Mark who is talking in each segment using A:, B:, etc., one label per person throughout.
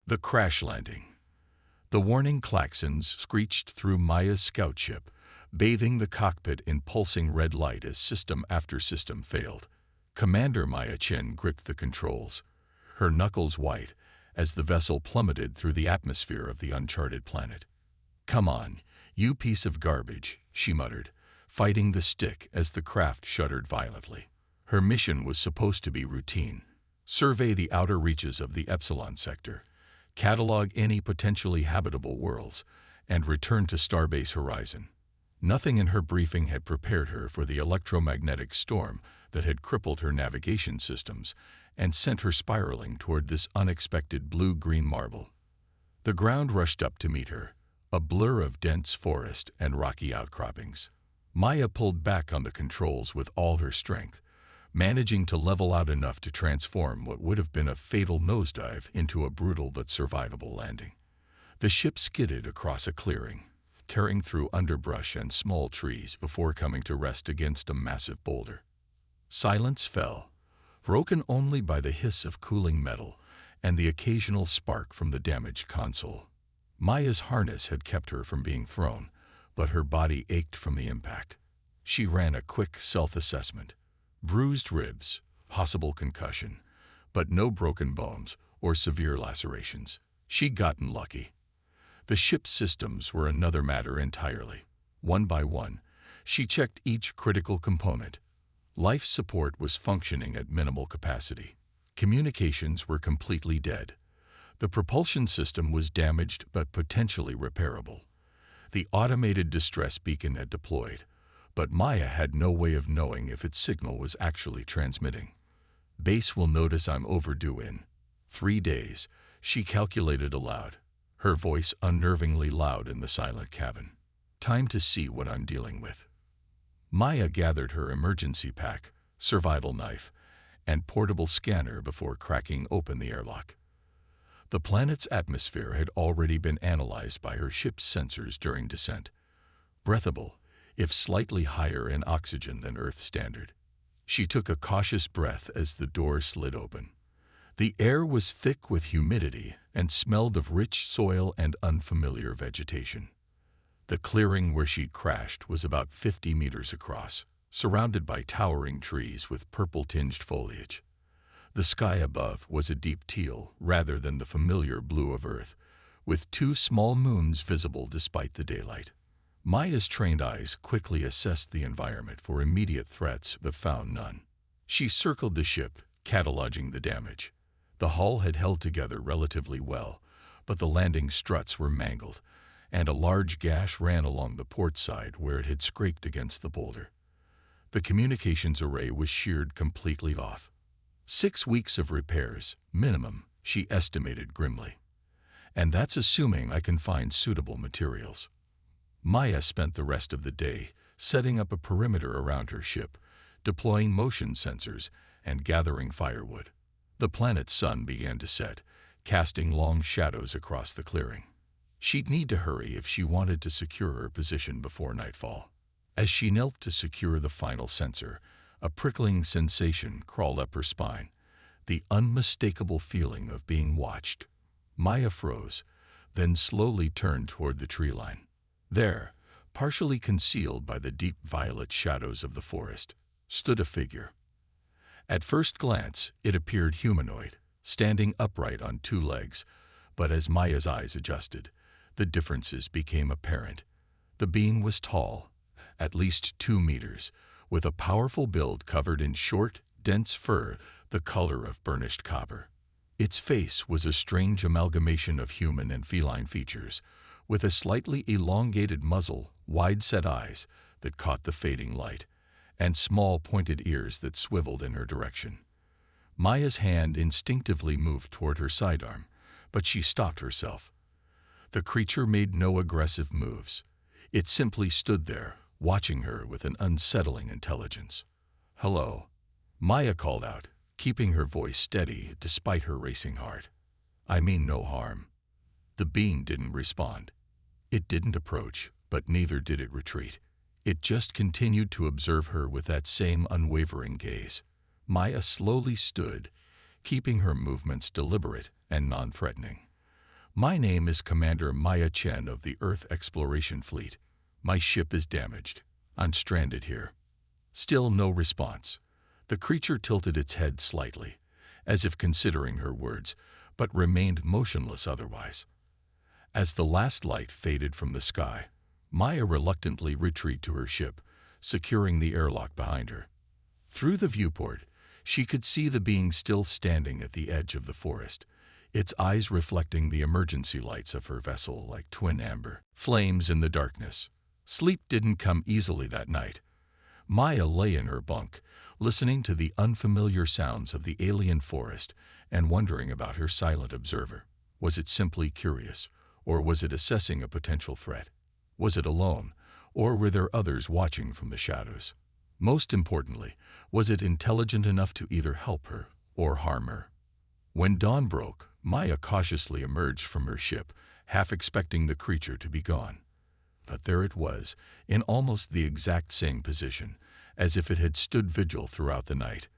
A: The crash landing. The warning klaxons screeched through Maya's scout ship, bathing the cockpit in pulsing red light as system after system failed. Commander Maya Chen gripped the controls, her knuckles white, as the vessel plummeted through the atmosphere of the uncharted planet. "Come on, you piece of garbage," she muttered, fighting the stick as the craft shuddered violently. Her mission was supposed to be routine. Survey the outer reaches of the Epsilon sector, catalog any potentially habitable worlds, and return to Starbase Horizon. Nothing in her briefing had prepared her for the electromagnetic storm that had crippled her navigation systems and sent her spiraling toward this unexpected blue-green marble. The ground rushed up to meet her, a blur of dense forest and rocky outcroppings. Maya pulled back on the controls with all her strength, managing to level out enough to transform what would have been a fatal nosedive into a brutal but survivable landing. The ship skidded across a clearing, tearing through underbrush and small trees before coming to rest against a massive boulder. Silence fell, broken only by the hiss of cooling metal and the occasional spark from the damaged console. Maya's harness had kept her from being thrown, but her body ached from the impact. She ran a quick self-assessment. Bruised ribs, possible concussion, but no broken bones or severe lacerations. She'd gotten lucky. The ship's systems were another matter entirely. One by one, she checked each critical component. Life support was functioning at minimal capacity. Communications were completely dead. The propulsion system was damaged but potentially repairable. The automated distress beacon had deployed, but Maya had no way of knowing if its signal was actually transmitting. "Base will notice I'm overdue in 3 days," she calculated aloud, her voice unnervingly loud in the silent cabin. "Time to see what I'm dealing with." Maya gathered her emergency pack, survival knife, and portable scanner before cracking open the airlock. The planet's atmosphere had already been analyzed by her ship's sensors during descent. Breathable, if slightly higher in oxygen than Earth standard. She took a cautious breath as the door slid open. The air was thick with humidity and smelled of rich soil and unfamiliar vegetation. The clearing where she'd crashed was about 50 meters across, surrounded by towering trees with purple-tinged foliage. The sky above was a deep teal rather than the familiar blue of Earth, with 2 small moons visible despite the daylight. Maya's trained eyes quickly assessed the environment for immediate threats but found none. She circled the ship, cataloging the damage. The hull had held together relatively well, but the landing struts were mangled, and a large gash ran along the port side where it had scraped against the boulder. The communications array was sheared completely off. 6 weeks of repairs, minimum, she estimated grimly. And that's assuming I can find suitable materials. Maya spent the rest of the day setting up a perimeter around her ship, deploying motion sensors, and gathering firewood. The planet's sun began to set, casting long shadows across the clearing. She'd need to hurry if she wanted to secure her position before nightfall. As she knelt to secure the final sensor, a prickling sensation crawled up her spine, the unmistakable feeling of being watched. Maya froze, then slowly turned toward the tree line. There, partially concealed by the deep violet shadows of the forest, stood a figure. At first glance, it appeared humanoid, standing upright on 2 legs, but as Maya's eyes adjusted, the differences became apparent. The being was tall, at least 2 meters, with a powerful build covered in short, dense fur the color of burnished copper. Its face was a strange amalgamation of human and feline features, with a slightly elongated muzzle, wide-set eyes that caught the fading light, and small pointed ears that swiveled in her direction. Maya's hand instinctively moved toward her sidearm, but she stopped herself. The creature made no aggressive moves. It simply stood there, watching her with an unsettling intelligence. "Hello," Maya called out, keeping her voice steady despite her racing heart. "I mean no harm." The being didn't respond. It didn't approach, but neither did it retreat. It just continued to observe her with that same unwavering gaze. Maya slowly stood, keeping her movements deliberate and non-threatening. My name is Commander Maya Chen of the Earth Exploration Fleet. My ship is damaged. I'm stranded here." Still no response. The creature tilted its head slightly, as if considering her words, but remained motionless otherwise. As the last light faded from the sky, Maya reluctantly retreated to her ship, securing the airlock behind her. Through the viewport, she could see the being still standing at the edge of the forest, its eyes reflecting the emergency lights of her vessel like twin amber flames in the darkness. Sleep didn't come easily that night. Maya lay in her bunk, listening to the unfamiliar sounds of the alien forest and wondering about her silent observer. Was it simply curious, or was it assessing a potential threat? Was it alone, or were there others watching from the shadows? Most importantly, was it intelligent enough to either help her or harm her? When dawn broke, Maya cautiously emerged from her ship, half expecting the creature to be gone. But there it was, in almost the exact same position, as if it had stood vigil throughout the night.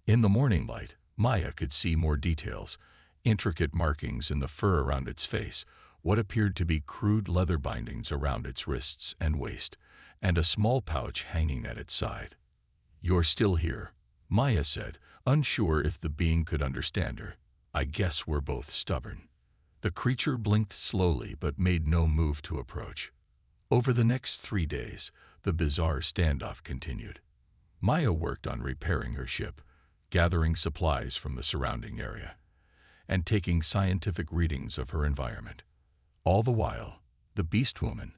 A: In the morning light, Maya could see more details, intricate markings in the fur around its face, what appeared to be crude leather bindings around its wrists and waist, and a small pouch hanging at its side. "You're still here," Maya said, unsure if the being could understand her. "I guess we're both stubborn." The creature blinked slowly but made no move to approach. Over the next 3 days, the bizarre standoff continued. Maya worked on repairing her ship, gathering supplies from the surrounding area, and taking scientific readings of her environment. All the while, the beast woman,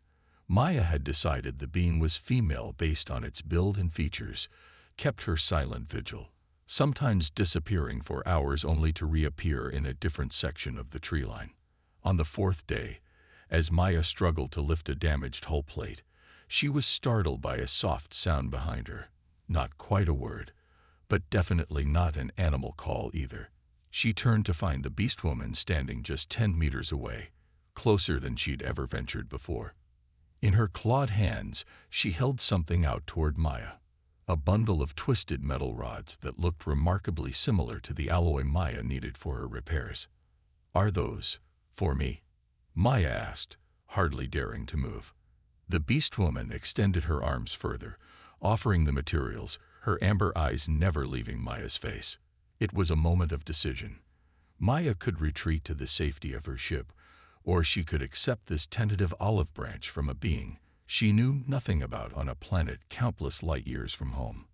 A: Maya had decided the being was female based on its build and features, kept her silent vigil, sometimes disappearing for hours only to reappear in a different section of the tree line. On the 4th day, as Maya struggled to lift a damaged hull plate, she was startled by a soft sound behind her. Not quite a word, but definitely not an animal call either. She turned to find the beast woman standing just 10 meters away, closer than she'd ever ventured before. In her clawed hands, she held something out toward Maya, a bundle of twisted metal rods that looked remarkably similar to the alloy Maya needed for her repairs. "Are those for me?" Maya asked, hardly daring to move. The beast woman extended her arms further, offering the materials, her amber eyes never leaving Maya's face. It was a moment of decision. Maya could retreat to the safety of her ship, or she could accept this tentative olive branch from a being she knew nothing about on a planet countless light years from home.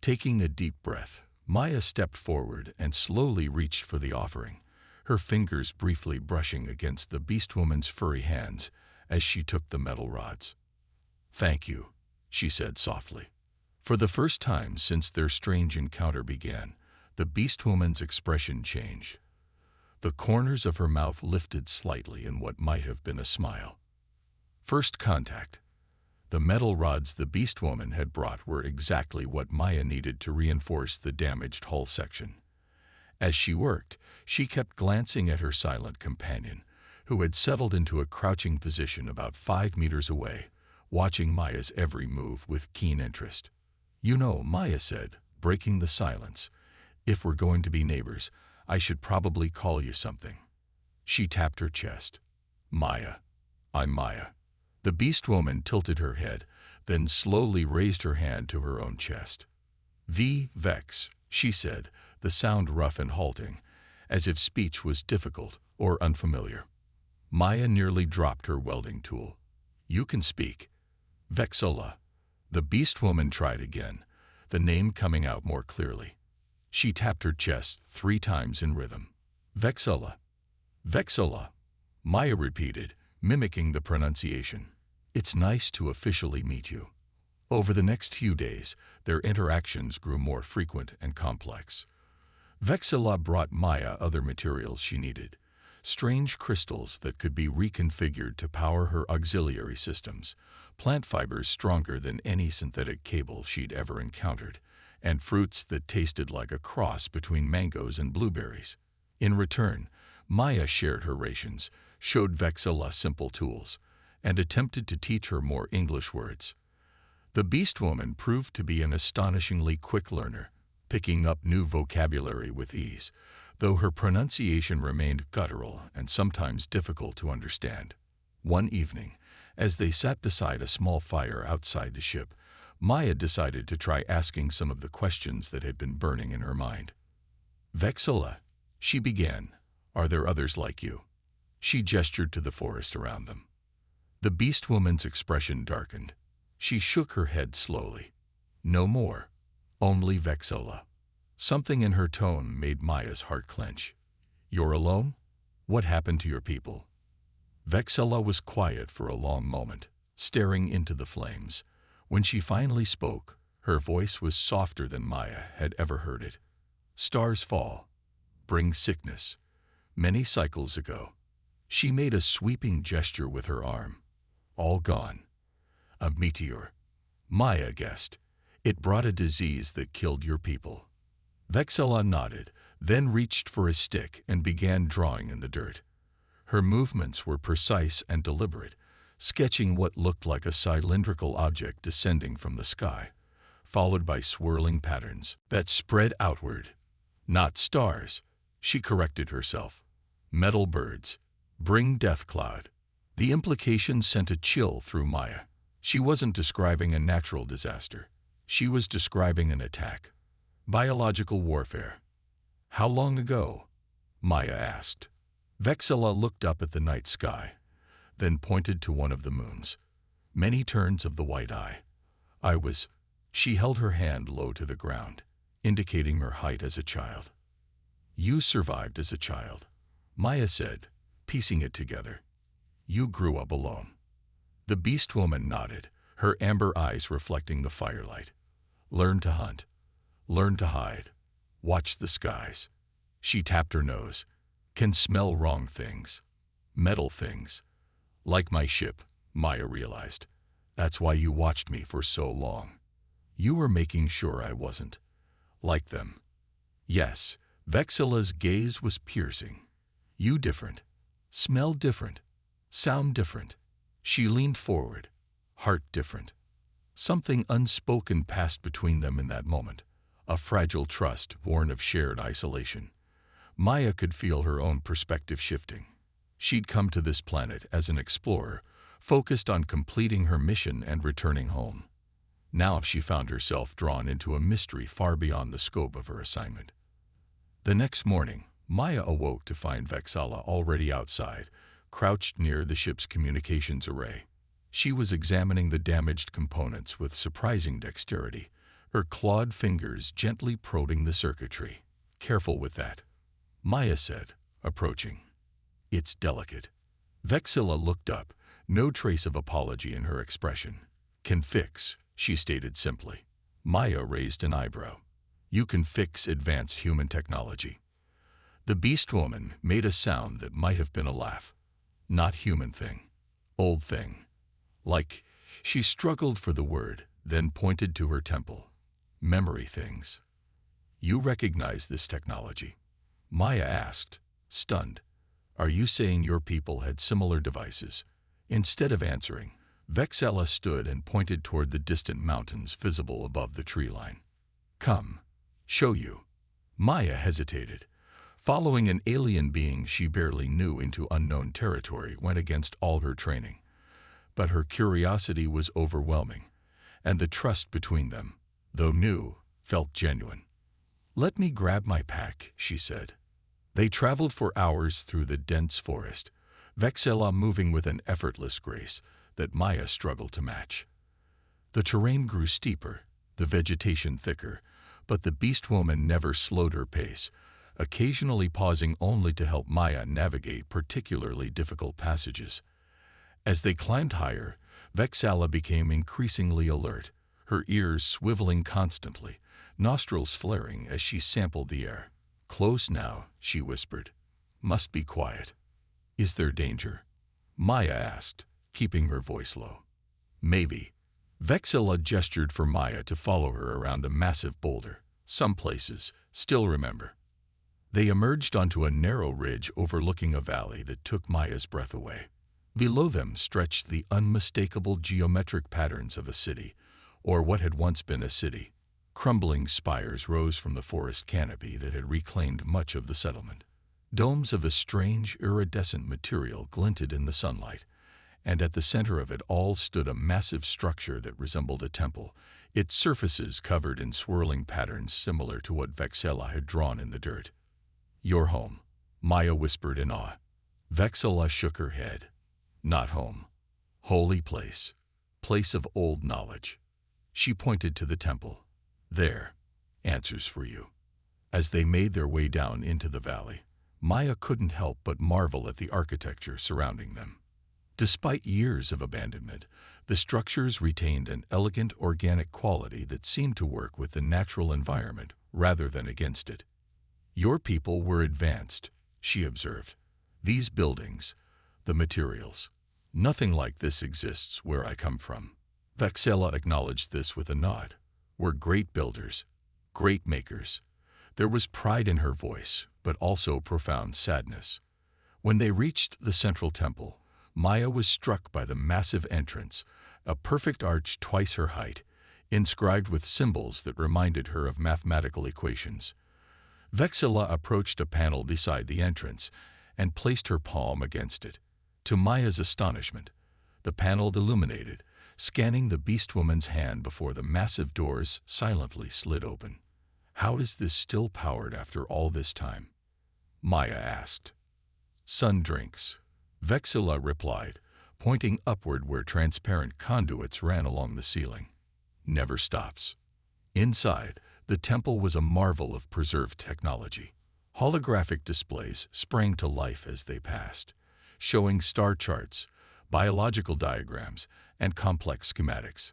A: Taking a deep breath, Maya stepped forward and slowly reached for the offering, her fingers briefly brushing against the beast woman's furry hands as she took the metal rods. "Thank you," she said softly. For the first time since their strange encounter began, the beast woman's expression changed. The corners of her mouth lifted slightly in what might have been a smile. First contact. The metal rods the beast woman had brought were exactly what Maya needed to reinforce the damaged hull section. As she worked, she kept glancing at her silent companion, who had settled into a crouching position about 5 meters away, watching Maya's every move with keen interest. "You know," Maya said, breaking the silence, "if we're going to be neighbors, I should probably call you something." She tapped her chest. "Maya. I'm Maya." The beast woman tilted her head, then slowly raised her hand to her own chest. "Vex," she said, the sound rough and halting, as if speech was difficult or unfamiliar. Maya nearly dropped her welding tool. "You can speak." "Vexola." The beast woman tried again, the name coming out more clearly. She tapped her chest 3 times in rhythm. "Vexola. Vexola," Maya repeated, mimicking the pronunciation. "It's nice to officially meet you." Over the next few days, their interactions grew more frequent and complex. Vexola brought Maya other materials she needed, strange crystals that could be reconfigured to power her auxiliary systems, plant fibers stronger than any synthetic cable she'd ever encountered, and fruits that tasted like a cross between mangoes and blueberries. In return, Maya shared her rations, showed Vexola simple tools, and attempted to teach her more English words. The beast woman proved to be an astonishingly quick learner, picking up new vocabulary with ease, though her pronunciation remained guttural and sometimes difficult to understand. One evening, as they sat beside a small fire outside the ship, Maya decided to try asking some of the questions that had been burning in her mind. "Vexilla," she began, "are there others like you?" She gestured to the forest around them. The beast woman's expression darkened. She shook her head slowly. "No more. Only Vexilla." Something in her tone made Maya's heart clench. "You're alone? What happened to your people?" Vexilla was quiet for a long moment, staring into the flames. When she finally spoke, her voice was softer than Maya had ever heard it. "Stars fall, bring sickness. Many cycles ago." She made a sweeping gesture with her arm. "All gone. A meteor." Maya guessed. "It brought a disease that killed your people." Vexilla nodded, then reached for a stick and began drawing in the dirt. Her movements were precise and deliberate, sketching what looked like a cylindrical object descending from the sky, followed by swirling patterns that spread outward. "Not stars," she corrected herself. "Metal birds. Bring death cloud." The implication sent a chill through Maya. She wasn't describing a natural disaster. She was describing an attack. Biological warfare. "How long ago?" Maya asked. Vexilla looked up at the night sky, then pointed to one of the moons. Many turns of the white eye. She held her hand low to the ground, indicating her height as a child. "You survived as a child," Maya said, piecing it together. "You grew up alone." The beast woman nodded, her amber eyes reflecting the firelight. "Learn to hunt. Learn to hide. Watch the skies." She tapped her nose. "Can smell wrong things. Metal things. Like my ship," Maya realized. "That's why you watched me for so long. You were making sure I wasn't like them." "Yes." Vexilla's gaze was piercing. "You different. Smell different. Sound different." She leaned forward. "Heart different." Something unspoken passed between them in that moment, a fragile trust born of shared isolation. Maya could feel her own perspective shifting. She'd come to this planet as an explorer, focused on completing her mission and returning home. Now she found herself drawn into a mystery far beyond the scope of her assignment. The next morning, Maya awoke to find Vexilla already outside, crouched near the ship's communications array. She was examining the damaged components with surprising dexterity, her clawed fingers gently probing the circuitry. "Careful with that," Maya said, approaching. "It's delicate." Vexilla looked up, no trace of apology in her expression. "Can fix," she stated simply. Maya raised an eyebrow. "You can fix advanced human technology." The beast woman made a sound that might have been a laugh. "Not human thing. Old thing. Like," she struggled for the word, then pointed to her temple. "Memory things." "You recognize this technology?" Maya asked, stunned. "Are you saying your people had similar devices?" Instead of answering, Vexilla stood and pointed toward the distant mountains visible above the tree line. "Come. Show you." Maya hesitated. Following an alien being she barely knew into unknown territory went against all her training. But her curiosity was overwhelming, and the trust between them, though new, felt genuine. "Let me grab my pack," she said. They traveled for hours through the dense forest, Vexilla moving with an effortless grace that Maya struggled to match. The terrain grew steeper, the vegetation thicker, but the beast woman never slowed her pace, occasionally pausing only to help Maya navigate particularly difficult passages. As they climbed higher, Vexilla became increasingly alert, her ears swiveling constantly, nostrils flaring as she sampled the air. "Close now," she whispered. "Must be quiet." "Is there danger?" Maya asked, keeping her voice low. "Maybe." Vexilla gestured for Maya to follow her around a massive boulder. "Some places still remember." They emerged onto a narrow ridge overlooking a valley that took Maya's breath away. Below them stretched the unmistakable geometric patterns of a city, or what had once been a city. Crumbling spires rose from the forest canopy that had reclaimed much of the settlement. Domes of a strange, iridescent material glinted in the sunlight, and at the center of it all stood a massive structure that resembled a temple, its surfaces covered in swirling patterns similar to what Vexilla had drawn in the dirt. "Your home," Maya whispered in awe. Vexilla shook her head. "Not home. Holy place. Place of old knowledge." She pointed to the temple. "There. Answers for you." As they made their way down into the valley, Maya couldn't help but marvel at the architecture surrounding them. Despite years of abandonment, the structures retained an elegant organic quality that seemed to work with the natural environment rather than against it. "Your people were advanced," she observed. "These buildings, the materials, nothing like this exists where I come from." Vexilla acknowledged this with a nod. "We're great builders, great makers." There was pride in her voice, but also profound sadness. When they reached the central temple, Maya was struck by the massive entrance, a perfect arch twice her height, inscribed with symbols that reminded her of mathematical equations. Vexilla approached a panel beside the entrance and placed her palm against it. To Maya's astonishment, the panel illuminated, scanning the beast-woman's hand before the massive doors silently slid open. "How is this still powered after all this time?" Maya asked. "Sun drinks," Vexilla replied, pointing upward where transparent conduits ran along the ceiling. "Never stops." Inside, the temple was a marvel of preserved technology. Holographic displays sprang to life as they passed, showing star charts, biological diagrams, and complex schematics.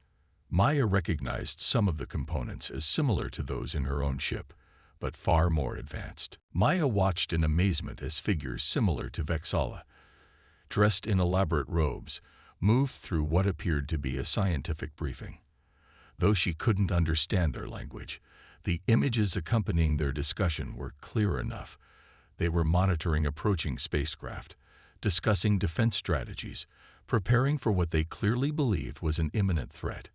A: Maya recognized some of the components as similar to those in her own ship, but far more advanced. Maya watched in amazement as figures similar to Vexilla, dressed in elaborate robes, moved through what appeared to be a scientific briefing. Though she couldn't understand their language, the images accompanying their discussion were clear enough. They were monitoring approaching spacecraft, discussing defense strategies, preparing for what they clearly believed was an imminent threat.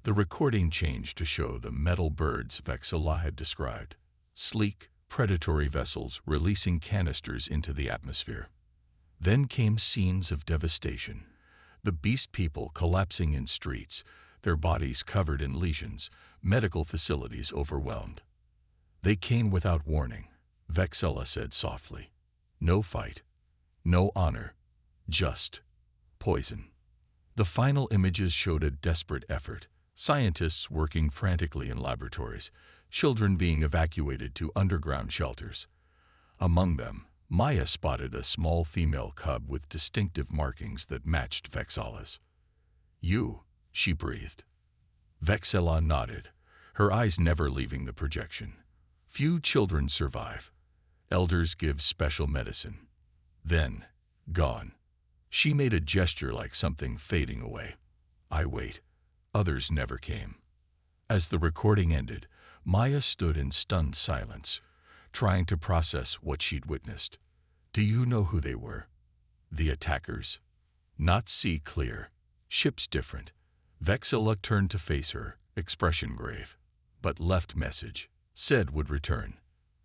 A: The recording changed to show the metal birds Vexilla had described, sleek, predatory vessels releasing canisters into the atmosphere. Then came scenes of devastation, the beast people collapsing in streets, their bodies covered in lesions, medical facilities overwhelmed. "They came without warning," Vexilla said softly. "No fight, no honor, just poison." The final images showed a desperate effort, scientists working frantically in laboratories, children being evacuated to underground shelters. Among them, Maya spotted a small female cub with distinctive markings that matched Vexilla's. "You," she breathed. Vexilla nodded, her eyes never leaving the projection. "Few children survive. Elders give special medicine. Then, gone." She made a gesture like something fading away. "I wait. Others never came." As the recording ended, Maya stood in stunned silence, trying to process what she'd witnessed. "Do you know who they were?" "The attackers." "Not see clear. Ships different." Vexilla turned to face her, expression grave. "But left message. Said would return.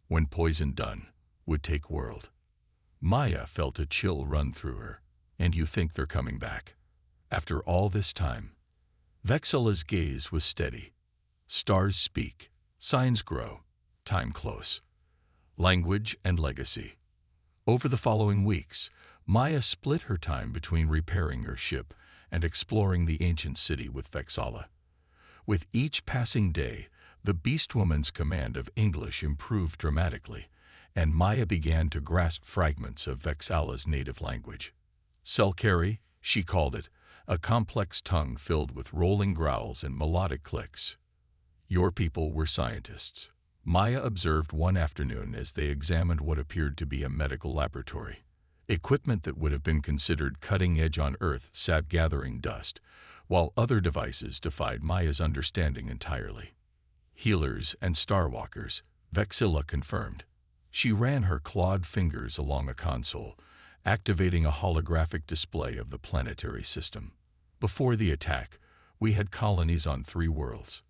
A: When poison done, would take world." Maya felt a chill run through her. "And you think they're coming back? After all this time?" Vexilla's gaze was steady. "Stars speak. Signs grow. Time close." Language and legacy. Over the following weeks, Maya split her time between repairing her ship and exploring the ancient city with Vexilla. With each passing day, the Beast Woman's command of English improved dramatically, and Maya began to grasp fragments of Vexilla's native language. Selkari, she called it, a complex tongue filled with rolling growls and melodic clicks. "Your people were scientists," Maya observed one afternoon as they examined what appeared to be a medical laboratory. Equipment that would have been considered cutting-edge on Earth sat gathering dust, while other devices defied Maya's understanding entirely. "Healers and starwalkers," Vexilla confirmed. She ran her clawed fingers along a console, activating a holographic display of the planetary system. "Before the attack, we had colonies on 3 worlds."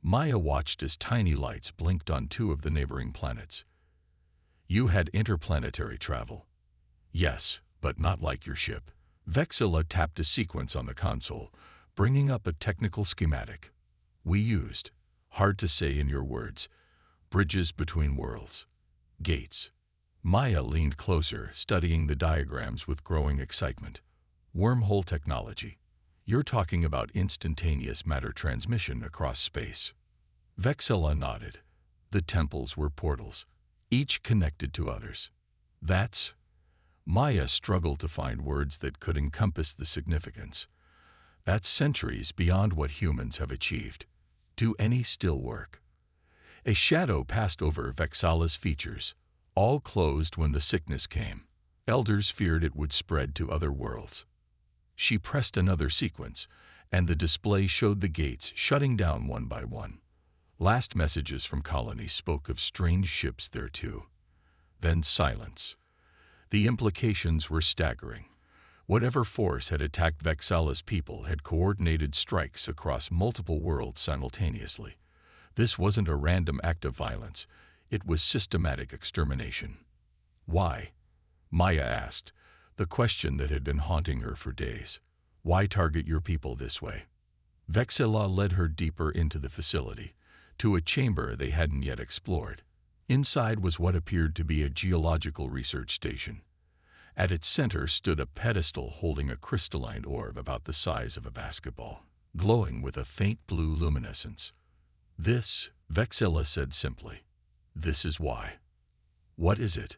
A: Maya watched as tiny lights blinked on two of the neighboring planets. You had interplanetary travel. Yes, but not like your ship. Vexilla tapped a sequence on the console, bringing up a technical schematic. We used, hard to say in your words, bridges between worlds. Gates. Maya leaned closer, studying the diagrams with growing excitement. Wormhole technology. You're talking about instantaneous matter transmission across space. Vexilla nodded. The temples were portals, each connected to others. That's... Maya struggled to find words that could encompass the significance. That's centuries beyond what humans have achieved. Do any still work? A shadow passed over Vexalla's features, all closed when the sickness came. Elders feared it would spread to other worlds. She pressed another sequence, and the display showed the gates shutting down one by one. Last messages from colonies spoke of strange ships there too. Then silence. The implications were staggering. Whatever force had attacked Vexalla's people had coordinated strikes across multiple worlds simultaneously. This wasn't a random act of violence. It was systematic extermination. Why? Maya asked, the question that had been haunting her for days. Why target your people this way? Vexilla led her deeper into the facility, to a chamber they hadn't yet explored. Inside was what appeared to be a geological research station. At its center stood a pedestal holding a crystalline orb about the size of a basketball, glowing with a faint blue luminescence. This, Vexilla said simply. This is why. What is it?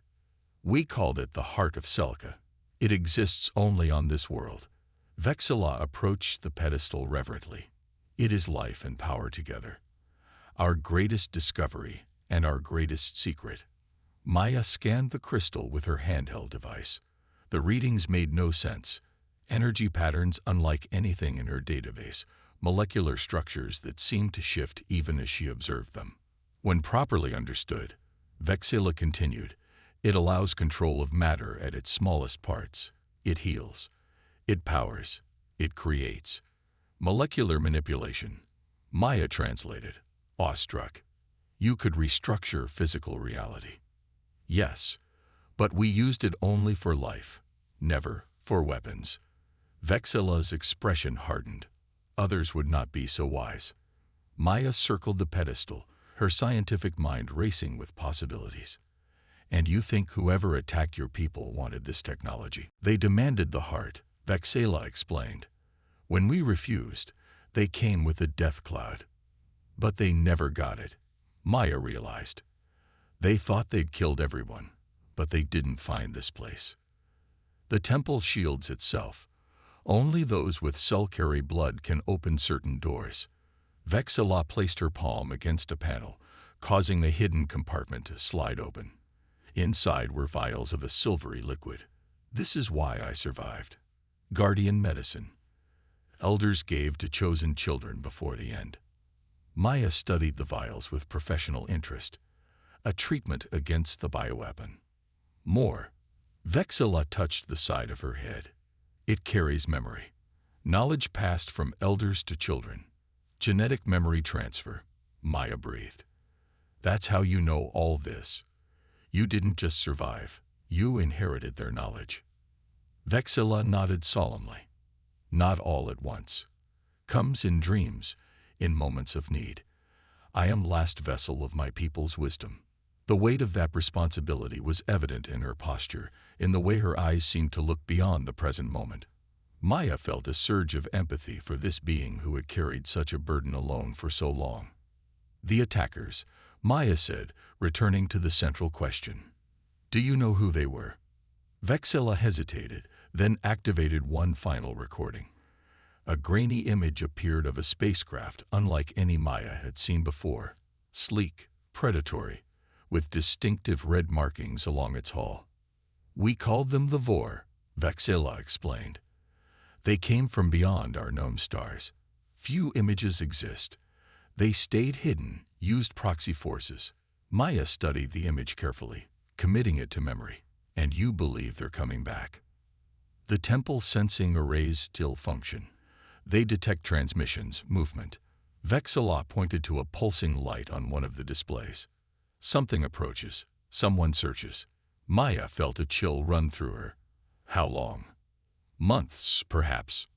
A: We called it the heart of Selka. It exists only on this world. Vexilla approached the pedestal reverently. It is life and power together. Our greatest discovery and our greatest secret. Maya scanned the crystal with her handheld device. The readings made no sense. Energy patterns unlike anything in her database, molecular structures that seemed to shift even as she observed them. When properly understood, Vexilla continued, it allows control of matter at its smallest parts. It heals. It powers. It creates. Molecular manipulation. Maya translated, awestruck. You could restructure physical reality. Yes, but we used it only for life, never for weapons. Vexilla's expression hardened. Others would not be so wise. Maya circled the pedestal, her scientific mind racing with possibilities. And you think whoever attacked your people wanted this technology? They demanded the heart, Vexilla explained. When we refused, they came with a death cloud. But they never got it, Maya realized. They thought they'd killed everyone, but they didn't find this place. The temple shields itself. Only those with Selkari blood can open certain doors. Vexilla placed her palm against a panel, causing the hidden compartment to slide open. Inside were vials of a silvery liquid. This is why I survived. Guardian medicine. Elders gave to chosen children before the end. Maya studied the vials with professional interest. A treatment against the bioweapon. More. Vexilla touched the side of her head. It carries memory. Knowledge passed from elders to children. Genetic memory transfer. Maya breathed. That's how you know all this. You didn't just survive. You inherited their knowledge. Vexilla nodded solemnly. Not all at once. Comes in dreams, in moments of need. I am last vessel of my people's wisdom. The weight of that responsibility was evident in her posture, in the way her eyes seemed to look beyond the present moment. Maya felt a surge of empathy for this being who had carried such a burden alone for so long. The attackers, Maya said, returning to the central question. Do you know who they were? Vexilla hesitated, then activated one final recording. A grainy image appeared of a spacecraft unlike any Maya had seen before, sleek, predatory, with distinctive red markings along its hull. We called them the Vor, Vexilla explained. They came from beyond our known stars. Few images exist. They stayed hidden, used proxy forces. Maya studied the image carefully, committing it to memory. And you believe they're coming back. The temple sensing arrays still function. They detect transmissions, movement. Vexala pointed to a pulsing light on one of the displays. Something approaches. Someone searches. Maya felt a chill run through her. How long? Months, perhaps.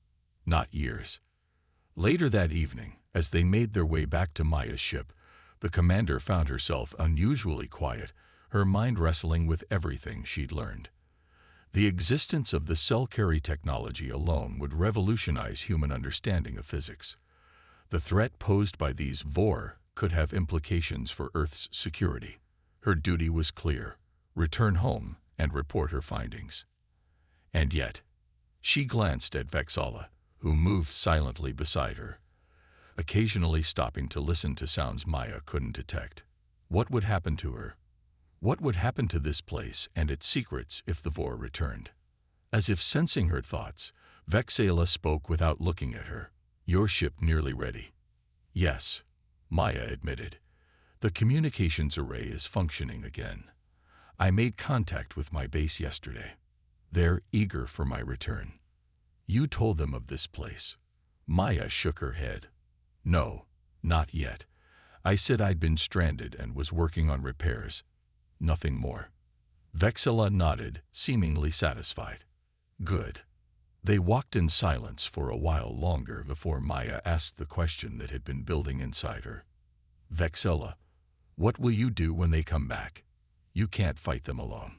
A: Not years. Later that evening, as they made their way back to Maya's ship, the commander found herself unusually quiet, her mind wrestling with everything she'd learned. The existence of the cell-carry technology alone would revolutionize human understanding of physics. The threat posed by these Vor could have implications for Earth's security. Her duty was clear: return home and report her findings. And yet, she glanced at Vexala, who moved silently beside her, occasionally stopping to listen to sounds Maya couldn't detect. What would happen to her? What would happen to this place and its secrets if the Vor returned? As if sensing her thoughts, Vexala spoke without looking at her. Your ship nearly ready. Yes, Maya admitted. The communications array is functioning again. I made contact with my base yesterday. They're eager for my return. You told them of this place. Maya shook her head. No, not yet. I said I'd been stranded and was working on repairs. Nothing more. Vexala nodded, seemingly satisfied. Good. They walked in silence for a while longer before Maya asked the question that had been building inside her. Vexala, what will you do when they come back? You can't fight them alone.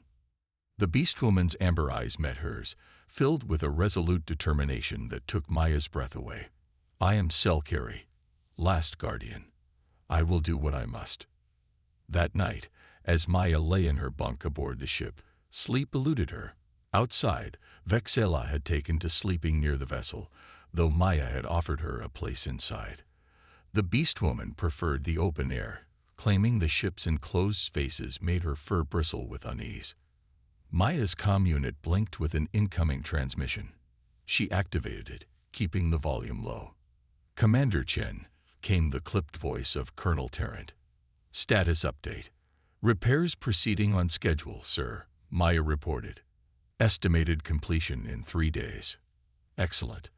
A: The beastwoman's amber eyes met hers, filled with a resolute determination that took Maya's breath away. I am Cell-Carry, last guardian. I will do what I must. That night, as Maya lay in her bunk aboard the ship, sleep eluded her. Outside, Vexala had taken to sleeping near the vessel, though Maya had offered her a place inside. The beastwoman preferred the open air, claiming the ship's enclosed spaces made her fur bristle with unease. Maya's comm unit blinked with an incoming transmission. She activated it, keeping the volume low. Commander Chen, came the clipped voice of Colonel Tarrant. Status update. Repairs proceeding on schedule, sir, Maya reported. Estimated completion in 3 days. Excellent.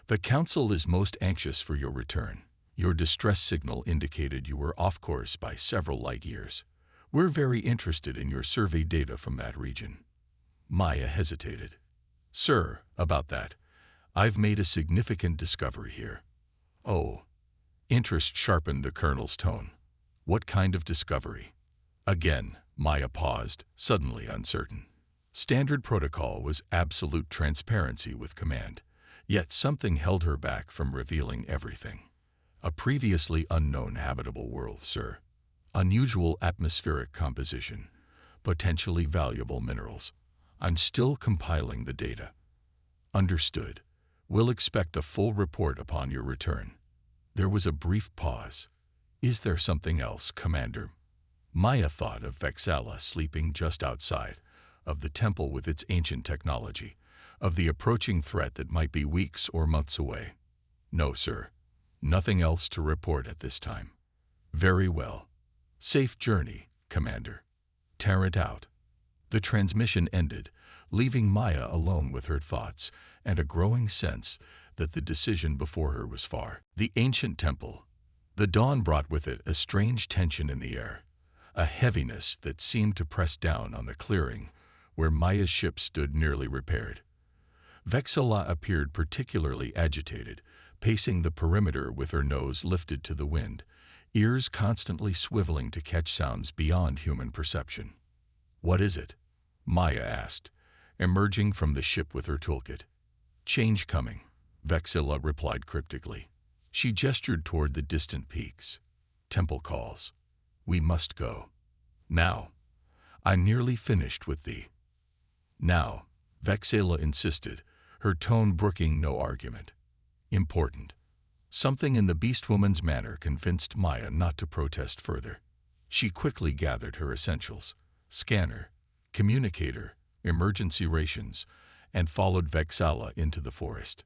A: The Council is most anxious for your return. Your distress signal indicated you were off course by several light years. We're very interested in your survey data from that region. Maya hesitated. Sir, about that. I've made a significant discovery here. Oh. Interest sharpened the colonel's tone. What kind of discovery? Again, Maya paused, suddenly uncertain. Standard protocol was absolute transparency with command, yet something held her back from revealing everything. A previously unknown habitable world, sir. Unusual atmospheric composition, potentially valuable minerals. I'm still compiling the data. Understood. We'll expect a full report upon your return. There was a brief pause. Is there something else, Commander? Maya thought of Vexala sleeping just outside, of the temple with its ancient technology, of the approaching threat that might be weeks or months away. No, sir. Nothing else to report at this time. Very well. Safe journey, Commander. Tarrant out. The transmission ended, leaving Maya alone with her thoughts and a growing sense that the decision before her was far. The ancient temple. The dawn brought with it a strange tension in the air, a heaviness that seemed to press down on the clearing where Maya's ship stood nearly repaired. Vexala appeared particularly agitated, pacing the perimeter with her nose lifted to the wind, ears constantly swiveling to catch sounds beyond human perception. What is it? Maya asked, emerging from the ship with her toolkit. Change coming, Vexala replied cryptically. She gestured toward the distant peaks. Temple calls. We must go. Now. I'm nearly finished with thee. Now, Vexala insisted, her tone brooking no argument. Important. Something in the beastwoman's manner convinced Maya not to protest further. She quickly gathered her essentials, scanner, communicator, emergency rations, and followed Vexala into the forest.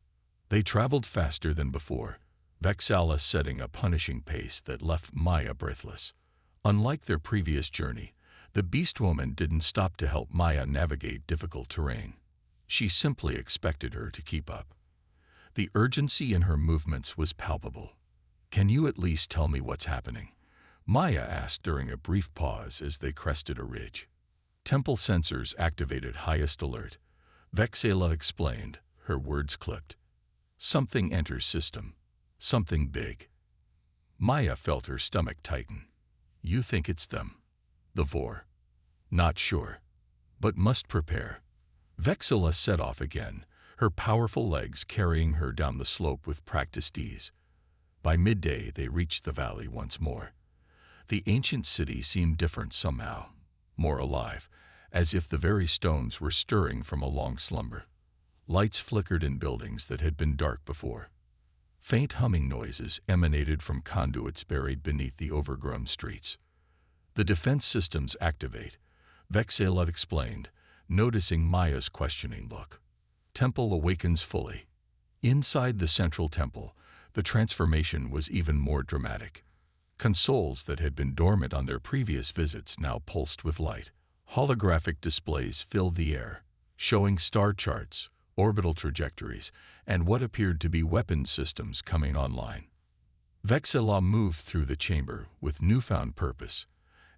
A: They traveled faster than before, Vexala setting a punishing pace that left Maya breathless. Unlike their previous journey, the beastwoman didn't stop to help Maya navigate difficult terrain. She simply expected her to keep up. The urgency in her movements was palpable. Can you at least tell me what's happening? Maya asked during a brief pause as they crested a ridge. Temple sensors activated highest alert. Vexela explained, her words clipped. Something enters system. Something big. Maya felt her stomach tighten. You think it's them? The Vor. Not sure. But must prepare. Vexela set off again, her powerful legs carrying her down the slope with practiced ease. By midday, they reached the valley once more. The ancient city seemed different somehow, more alive, as if the very stones were stirring from a long slumber. Lights flickered in buildings that had been dark before. Faint humming noises emanated from conduits buried beneath the overgrown streets. The defense systems activate, Vexela explained, noticing Maya's questioning look. Temple awakens fully. Inside the central temple, the transformation was even more dramatic. Consoles that had been dormant on their previous visits now pulsed with light. Holographic displays filled the air, showing star charts, orbital trajectories, and what appeared to be weapons systems coming online. Vexela moved through the chamber with newfound purpose,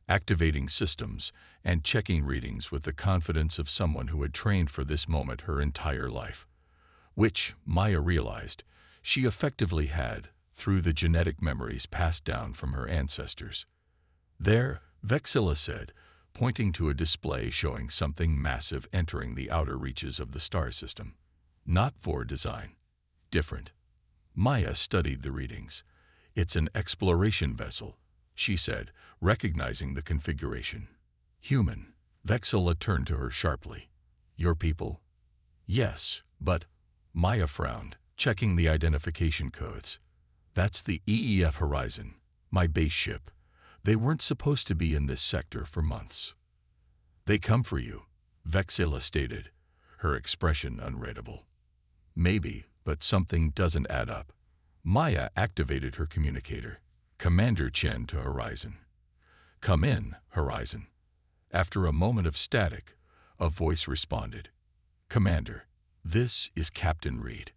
A: activating systems and checking readings with the confidence of someone who had trained for this moment her entire life. Which, Maya realized, she effectively had through the genetic memories passed down from her ancestors. There, Vexela said, pointing to a display showing something massive entering the outer reaches of the star system. Not Vor design. Different. Maya studied the readings. It's an exploration vessel, she said, recognizing the configuration. Human. Vexela turned to her sharply. Your people? Yes, but... Maya frowned, checking the identification codes. That's the EEF Horizon, my base ship. They weren't supposed to be in this sector for months. They come for you, Vexela stated, her expression unreadable. Maybe, but something doesn't add up. Maya activated her communicator. Commander Chen to Horizon. Come in, Horizon. After a moment of static, a voice responded. Commander, this is Captain Reed.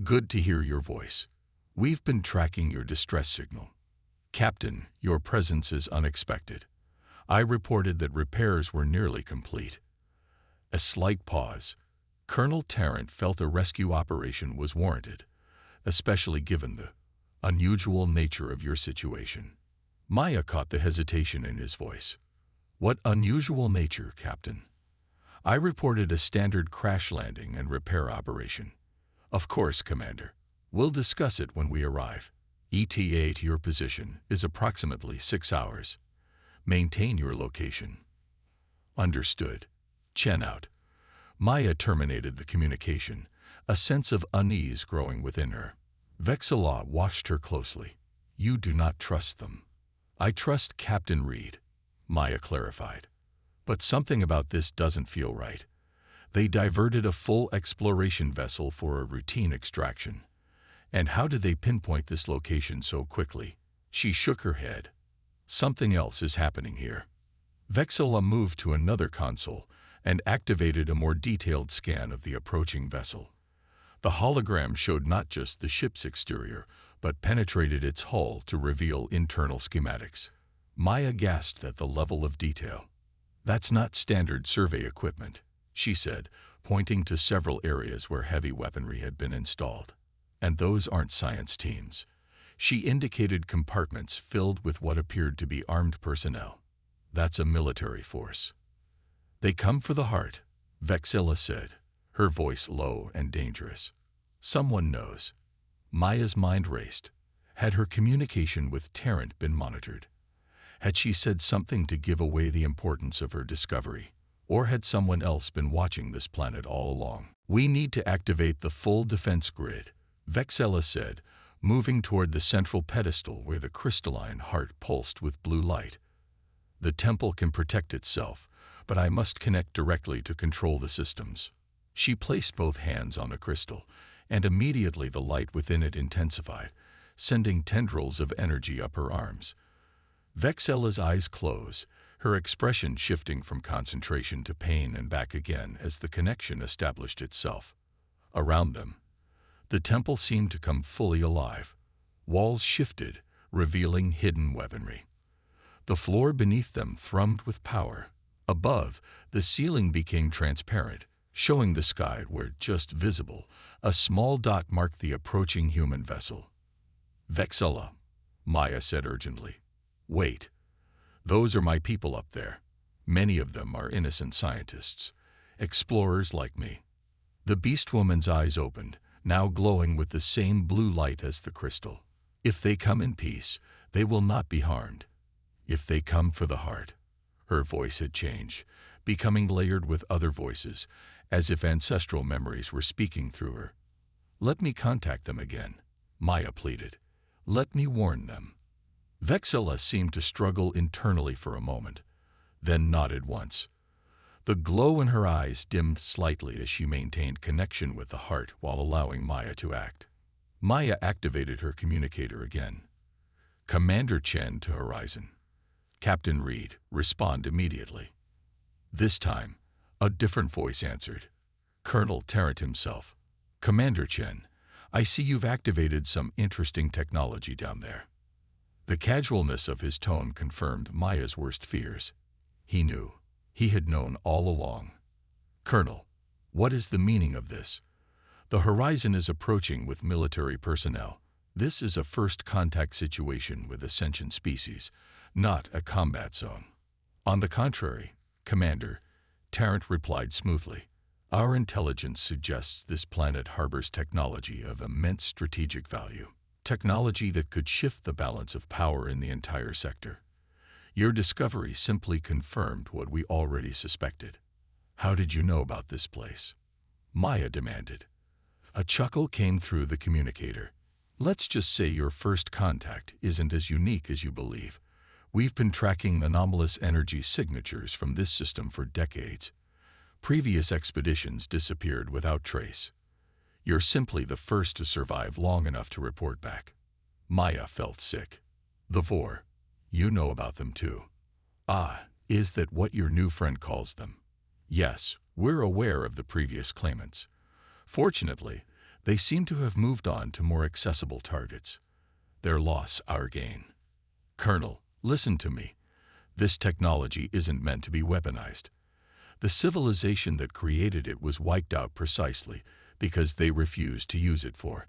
A: Good to hear your voice. We've been tracking your distress signal. Captain, your presence is unexpected. I reported that repairs were nearly complete. A slight pause. Colonel Tarrant felt a rescue operation was warranted, especially given the unusual nature of your situation. Maya caught the hesitation in his voice. What unusual nature, Captain? I reported a standard crash landing and repair operation. Of course, Commander. We'll discuss it when we arrive. ETA to your position is approximately 6 hours. Maintain your location. Understood. Chen out. Maya terminated the communication, a sense of unease growing within her. Vexela watched her closely. You do not trust them. I trust Captain Reed, Maya clarified. But something about this doesn't feel right. They diverted a full exploration vessel for a routine extraction. And how did they pinpoint this location so quickly? She shook her head. Something else is happening here. Vexela moved to another console and activated a more detailed scan of the approaching vessel. The hologram showed not just the ship's exterior, but penetrated its hull to reveal internal schematics. Maya gasped at the level of detail. That's not standard survey equipment, she said, pointing to several areas where heavy weaponry had been installed. And those aren't science teams. She indicated compartments filled with what appeared to be armed personnel. That's a military force. They come for the heart, Vexela said, her voice low and dangerous. Someone knows. Maya's mind raced. Had her communication with Tarrant been monitored? Had she said something to give away the importance of her discovery? Or had someone else been watching this planet all along? We need to activate the full defense grid, Vexela said, moving toward the central pedestal where the crystalline heart pulsed with blue light. The temple can protect itself, but I must connect directly to control the systems. She placed both hands on the crystal, and immediately the light within it intensified, sending tendrils of energy up her arms. Vexela's eyes closed, her expression shifting from concentration to pain and back again as the connection established itself. Around them, the temple seemed to come fully alive. Walls shifted, revealing hidden weaponry. The floor beneath them thrummed with power. Above, the ceiling became transparent, showing the sky where, just visible, a small dot marked the approaching human vessel. "Vexilla," Maya said urgently. "Wait. Those are my people up there. Many of them are innocent scientists, explorers like me." The beast woman's eyes opened, now glowing with the same blue light as the crystal. "If they come in peace, they will not be harmed. If they come for the heart." Her voice had changed, becoming layered with other voices, as if ancestral memories were speaking through her. "Let me contact them again," Maya pleaded. "Let me warn them." Vexilla seemed to struggle internally for a moment, then nodded once. The glow in her eyes dimmed slightly as she maintained connection with the heart while allowing Maya to act. Maya activated her communicator again. "Commander Chen to Horizon. Captain Reed, respond immediately." This time, a different voice answered. Colonel Tarrant himself. "Commander Chen, I see you've activated some interesting technology down there." The casualness of his tone confirmed Maya's worst fears. He knew. He had known all along. "Colonel, what is the meaning of this?" "The horizon is approaching with military personnel. This is a first contact situation with a sentient species, not a combat zone." "On the contrary, Commander," Tarrant replied smoothly. "Our intelligence suggests this planet harbors technology of immense strategic value. Technology that could shift the balance of power in the entire sector. Your discovery simply confirmed what we already suspected." "How did you know about this place?" Maya demanded. A chuckle came through the communicator. "Let's just say your first contact isn't as unique as you believe. We've been tracking anomalous energy signatures from this system for decades. Previous expeditions disappeared without trace. You're simply the first to survive long enough to report back." Maya felt sick. "The Vor. You know about them too." "Ah, is that what your new friend calls them?" "Yes, we're aware of the previous claimants. Fortunately, they seem to have moved on to more accessible targets. Their loss, our gain." "Colonel, listen to me. This technology isn't meant to be weaponized. The civilization that created it was wiped out precisely because they refused to use it for